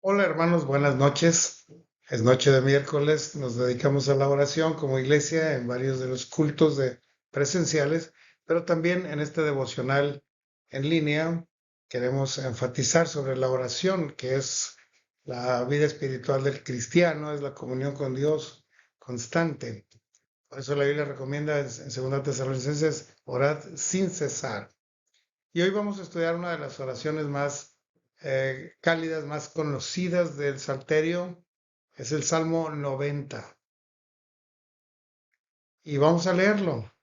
Hola hermanos, buenas noches. Es noche de miércoles, nos dedicamos a la oración como iglesia en varios de los cultos presenciales, pero también en este devocional en línea queremos enfatizar sobre la oración, que es la vida espiritual del cristiano, es la comunión con Dios constante. Por eso la Biblia recomienda en 2 Tesalonicenses, orad sin cesar. Y hoy vamos a estudiar una de las oraciones más cálidas, más conocidas del Salterio. Es el Salmo 90. Y vamos a leerlo.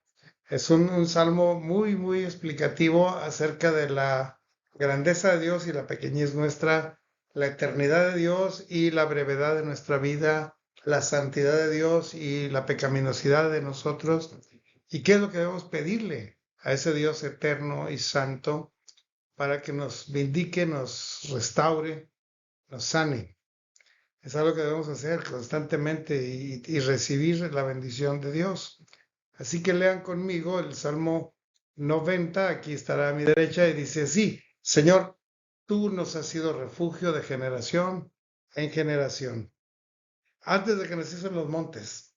Es un salmo muy explicativo acerca de la grandeza de Dios y la pequeñez nuestra, la eternidad de Dios y la brevedad de nuestra vida, la santidad de Dios y la pecaminosidad de nosotros. ¿Y qué es lo que debemos pedirle a ese Dios eterno y santo para que nos vindique, nos restaure, nos sane? Es algo que debemos hacer constantemente y recibir la bendición de Dios. Así que lean conmigo el Salmo 90, aquí estará a mi derecha, y dice así: Señor, tú nos has sido refugio de generación en generación, antes de que nacieran los montes,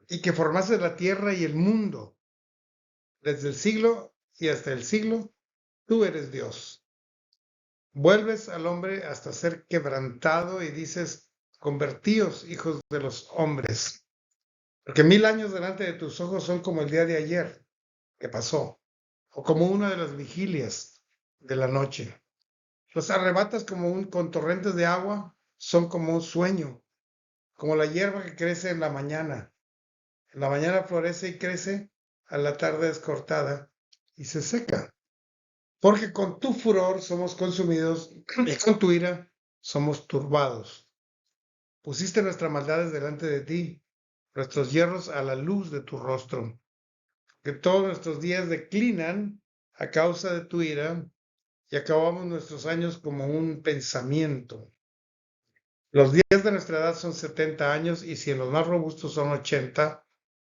y que formases la tierra y el mundo, desde el siglo y hasta el siglo, tú eres Dios. Vuelves al hombre hasta ser quebrantado y dices: convertíos, hijos de los hombres, porque 1000 años delante de tus ojos son como el día de ayer que pasó, o como una de las vigilias de la noche. Los arrebatas con torrentes de agua, son como un sueño, como la hierba que crece en la mañana. En la mañana florece y crece, a la tarde es cortada y se seca. Porque con tu furor somos consumidos y con tu ira somos turbados. Pusiste nuestras maldades delante de ti, nuestros hierros a la luz de tu rostro. Que todos nuestros días declinan a causa de tu ira, y acabamos nuestros años como un pensamiento. Los días de nuestra edad son 70 años, y si en los más robustos son 80,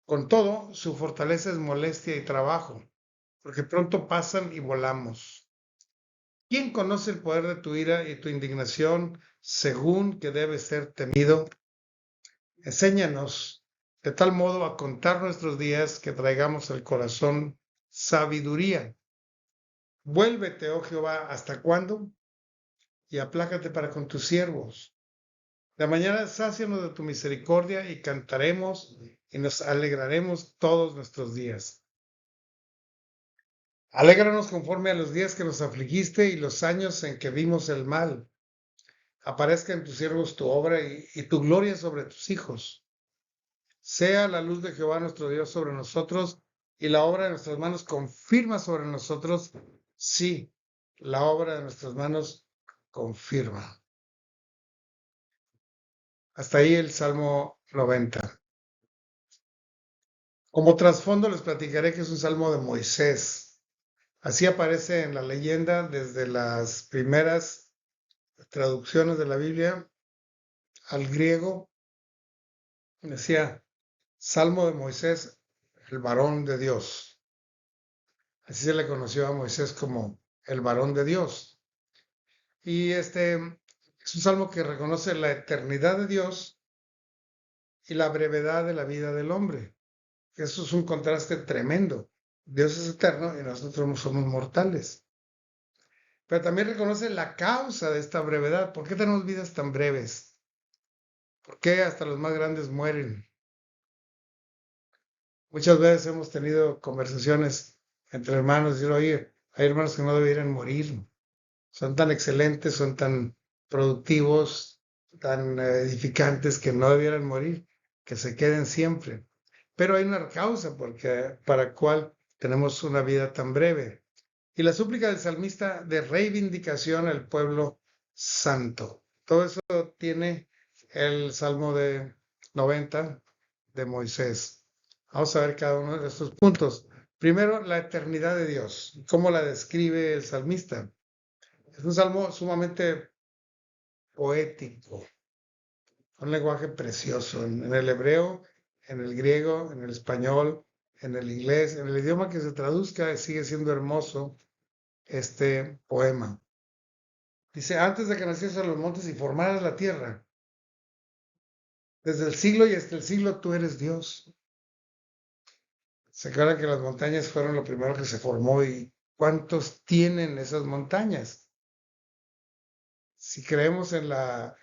con todo, su fortaleza es molestia y trabajo, porque pronto pasan y volamos. ¿Quién conoce el poder de tu ira y tu indignación, según que debe ser temido? Enséñanos de tal modo a contar nuestros días que traigamos al corazón sabiduría. Vuélvete, oh Jehová, ¿hasta cuándo? Y aplácate para con tus siervos. De mañana sácianos de tu misericordia y cantaremos y nos alegraremos todos nuestros días. Alégranos conforme a los días que nos afligiste y los años en que vimos el mal. Aparezca en tus siervos tu obra y tu gloria sobre tus hijos. Sea la luz de Jehová nuestro Dios sobre nosotros, y la obra de nuestras manos confirma sobre nosotros. Sí, la obra de nuestras manos confirma. Hasta ahí el Salmo 90. Como trasfondo les platicaré que es un salmo de Moisés. Así aparece en la leyenda desde las primeras traducciones de la Biblia al griego. Decía: Salmo de Moisés, el varón de Dios. Así se le conoció a Moisés, como el varón de Dios. Y este es un salmo que reconoce la eternidad de Dios y la brevedad de la vida del hombre. Eso es un contraste tremendo. Dios es eterno y nosotros somos mortales. Pero también reconoce la causa de esta brevedad. ¿Por qué tenemos vidas tan breves? ¿Por qué hasta los más grandes mueren? Muchas veces hemos tenido conversaciones entre hermanos y decir: oye, hay hermanos que no debieran morir. Son tan excelentes, son tan productivos, tan edificantes, que no debieran morir, que se queden siempre. Pero hay una causa para cual tenemos una vida tan breve. Y la súplica del salmista de reivindicación al pueblo santo. Todo eso tiene el Salmo de 90 de Moisés. Vamos a ver cada uno de estos puntos. Primero, la eternidad de Dios. ¿Cómo la describe el salmista? Es un salmo sumamente poético, un lenguaje precioso en el hebreo, en el griego, en el español, en el inglés, en el idioma que se traduzca, sigue siendo hermoso este poema. Dice, antes de que naciesen los montes y formaras la tierra, desde el siglo y hasta el siglo tú eres Dios. Se acuerdan que las montañas fueron lo primero que se formó y ¿cuántos tienen esas montañas? Si creemos en la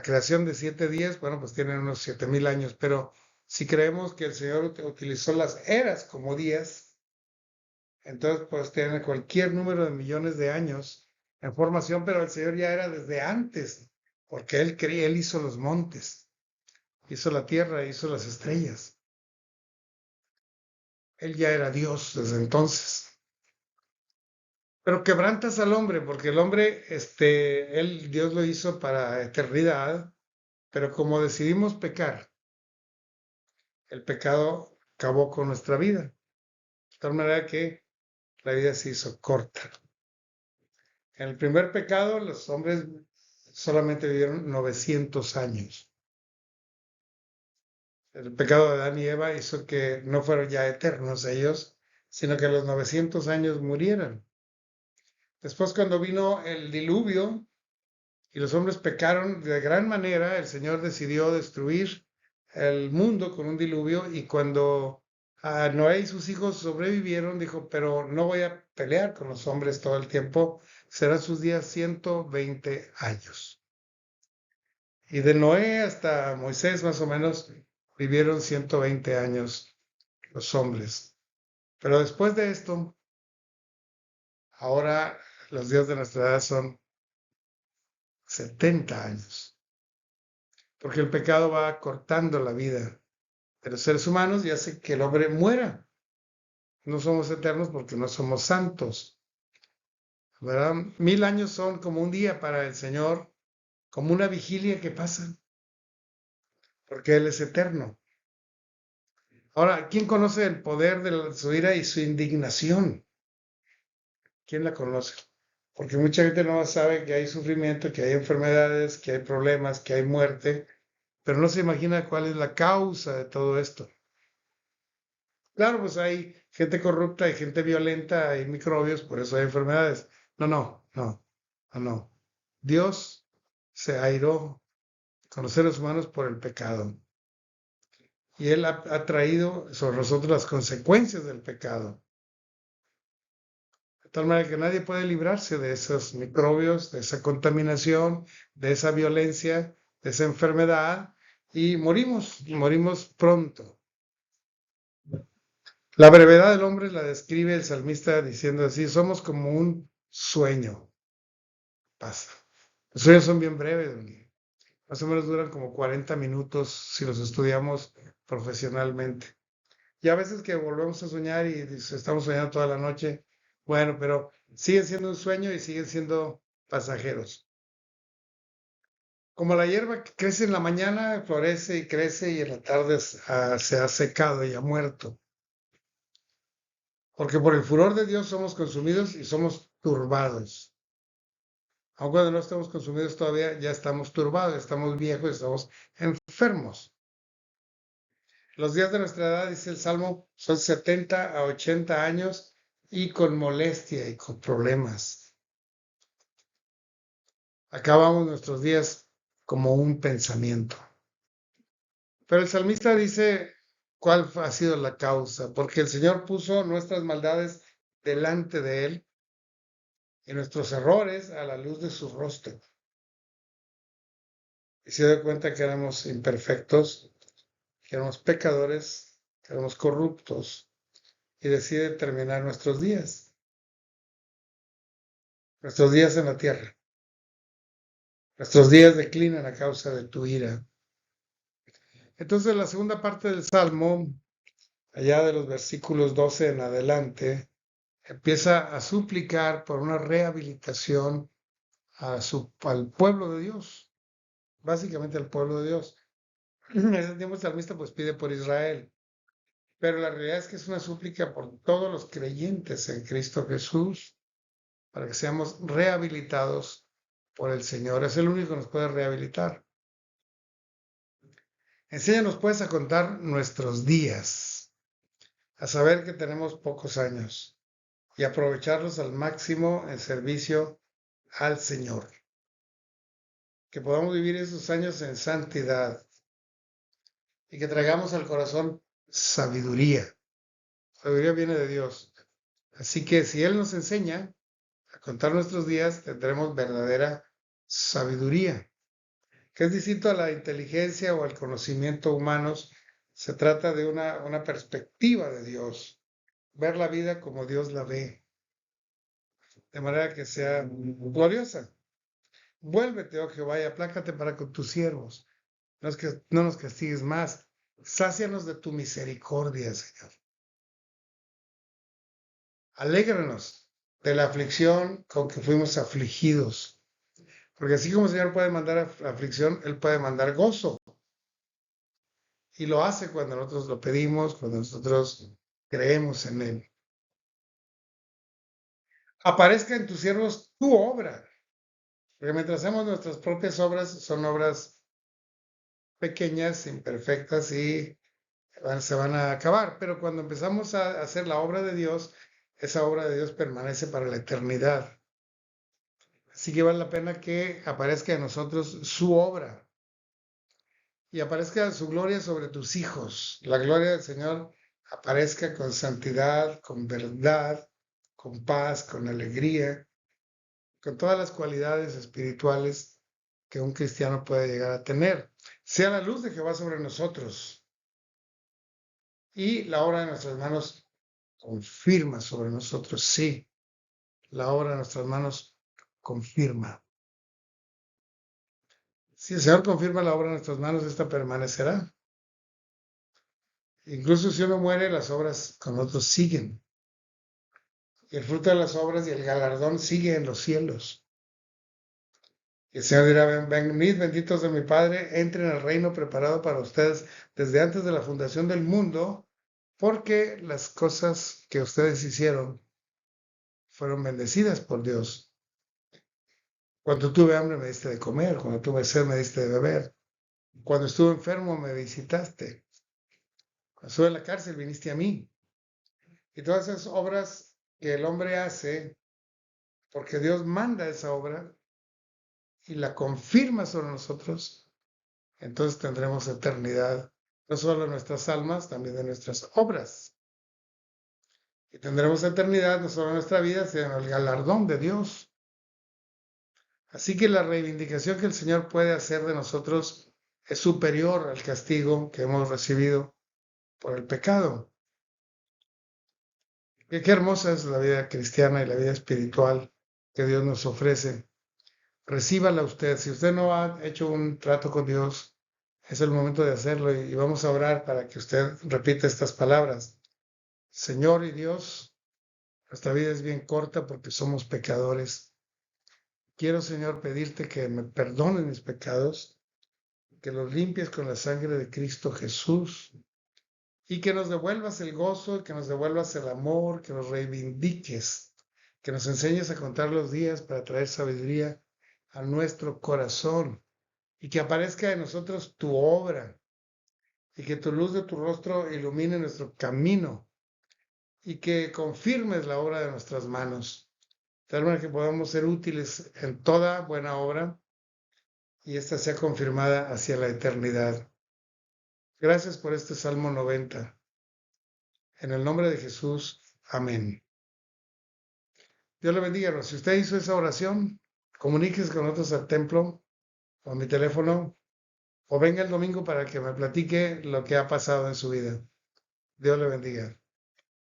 creación de 7 días, bueno, pues tienen unos 7,000 años, pero si creemos que el Señor utilizó las eras como días, entonces pues tienen cualquier número de millones de años en formación, pero el Señor ya era desde antes, porque Él hizo los montes, hizo la tierra, hizo las estrellas. Él ya era Dios desde entonces. Pero quebrantas al hombre, porque el hombre, Dios lo hizo para eternidad, pero como decidimos pecar, el pecado acabó con nuestra vida. De tal manera que la vida se hizo corta. En el primer pecado, los hombres solamente vivieron 900 años. El pecado de Adán y Eva hizo que no fueran ya eternos ellos, sino que a los 900 años murieran. Después, cuando vino el diluvio y los hombres pecaron de gran manera, el Señor decidió destruir el mundo con un diluvio, y cuando Noé y sus hijos sobrevivieron, dijo, pero no voy a pelear con los hombres todo el tiempo, serán sus días 120 años. Y de Noé hasta Moisés más o menos vivieron 120 años los hombres. Pero después de esto, ahora los días de nuestra edad son 70 años, porque el pecado va cortando la vida de los seres humanos y hace que el hombre muera. No somos eternos porque no somos santos, ¿verdad? 1,000 años son como un día para el Señor, como una vigilia que pasa, porque Él es eterno. Ahora, ¿quién conoce el poder de su ira y su indignación? ¿Quién la conoce? Porque mucha gente no sabe que hay sufrimiento, que hay enfermedades, que hay problemas, que hay muerte, pero no se imagina cuál es la causa de todo esto. Claro, pues hay gente corrupta, hay gente violenta, hay microbios, por eso hay enfermedades. No. Dios se airó con los seres humanos por el pecado. Y Él ha traído sobre nosotros las consecuencias del pecado. De tal manera que nadie puede librarse de esos microbios, de esa contaminación, de esa violencia, de esa enfermedad, y morimos pronto. La brevedad del hombre la describe el salmista diciendo así, somos como un sueño, pasa. Los sueños son bien breves, más o menos duran como 40 minutos si los estudiamos profesionalmente. Y a veces que volvemos a soñar y estamos soñando toda la noche, bueno, pero siguen siendo un sueño y siguen siendo pasajeros. Como la hierba que crece en la mañana, florece y crece y en la tarde se ha secado y ha muerto. Porque por el furor de Dios somos consumidos y somos turbados. Aun cuando no estamos consumidos todavía, ya estamos turbados, estamos viejos, estamos enfermos. Los días de nuestra edad, dice el Salmo, son 70 a 80 años y con molestia y con problemas. Acabamos nuestros días como un pensamiento. Pero el salmista dice cuál ha sido la causa, porque el Señor puso nuestras maldades delante de Él y nuestros errores a la luz de su rostro. Y se da cuenta que éramos imperfectos, que éramos pecadores, que éramos corruptos, y decide terminar nuestros días en la tierra. Nuestros días declinan a causa de tu ira. Entonces, la segunda parte del Salmo, allá de los versículos 12 en adelante, empieza a suplicar por una rehabilitación al pueblo de Dios, básicamente al pueblo de Dios. En ese tiempo el salmista pues pide por Israel, pero la realidad es que es una súplica por todos los creyentes en Cristo Jesús, para que seamos rehabilitados por el Señor. Es el único que nos puede rehabilitar. Enséñanos pues a contar nuestros días, a saber que tenemos pocos años y aprovecharlos al máximo en servicio al Señor. Que podamos vivir esos años en santidad y que traigamos al corazón sabiduría. Sabiduría viene de Dios. Así que si Él nos enseña a contar nuestros días, tendremos verdadera sabiduría, que es distinto a la inteligencia o al conocimiento humanos. Se trata de una perspectiva de Dios, ver la vida como Dios la ve, de manera que sea gloriosa. Vuélvete, oh Jehová, y aplácate para con tus siervos. No nos castigues más. Sácianos de tu misericordia, Señor. Alégranos de la aflicción con que fuimos afligidos. Porque así como el Señor puede mandar aflicción, Él puede mandar gozo. Y lo hace cuando nosotros lo pedimos, cuando nosotros creemos en Él. Aparezca en tus siervos tu obra. Porque mientras hacemos nuestras propias obras, son obras pequeñas, imperfectas y se van a acabar. Pero cuando empezamos a hacer la obra de Dios, esa obra de Dios permanece para la eternidad. Así que vale la pena que aparezca en nosotros su obra y aparezca su gloria sobre tus hijos. La gloria del Señor aparezca con santidad, con verdad, con paz, con alegría, con todas las cualidades espirituales que un cristiano puede llegar a tener. Sea la luz de Jehová sobre nosotros y la obra de nuestras manos confirma sobre nosotros. Sí, la obra de nuestras manos confirma. Si el Señor confirma la obra en nuestras manos, esta permanecerá. Incluso si uno muere, las obras con otros siguen. Y el fruto de las obras y el galardón sigue en los cielos. Y el Señor dirá, venid benditos de mi Padre, entren al reino preparado para ustedes desde antes de la fundación del mundo, porque las cosas que ustedes hicieron fueron bendecidas por Dios. Cuando tuve hambre me diste de comer, cuando tuve sed me diste de beber, cuando estuve enfermo me visitaste, cuando estuve en la cárcel viniste a mí. Y todas esas obras que el hombre hace, porque Dios manda esa obra y la confirma sobre nosotros, entonces tendremos eternidad, no solo en nuestras almas, también en nuestras obras. Y tendremos eternidad no solo en nuestra vida, sino en el galardón de Dios. Así que la reivindicación que el Señor puede hacer de nosotros es superior al castigo que hemos recibido por el pecado. Qué hermosa es la vida cristiana y la vida espiritual que Dios nos ofrece. Recíbala usted. Si usted no ha hecho un trato con Dios, es el momento de hacerlo y vamos a orar para que usted repita estas palabras. Señor y Dios, nuestra vida es bien corta porque somos pecadores. Quiero, Señor, pedirte que me perdones mis pecados, que los limpies con la sangre de Cristo Jesús y que nos devuelvas el gozo, que nos devuelvas el amor, que nos reivindiques, que nos enseñes a contar los días para traer sabiduría a nuestro corazón y que aparezca en nosotros tu obra y que tu luz de tu rostro ilumine nuestro camino y que confirmes la obra de nuestras manos, de tal manera que podamos ser útiles en toda buena obra y esta sea confirmada hacia la eternidad. Gracias por este Salmo 90. En el nombre de Jesús, amén. Dios le bendiga. Si usted hizo esa oración, comuníquese con nosotros al templo o a mi teléfono o venga el domingo para que me platique lo que ha pasado en su vida. Dios le bendiga.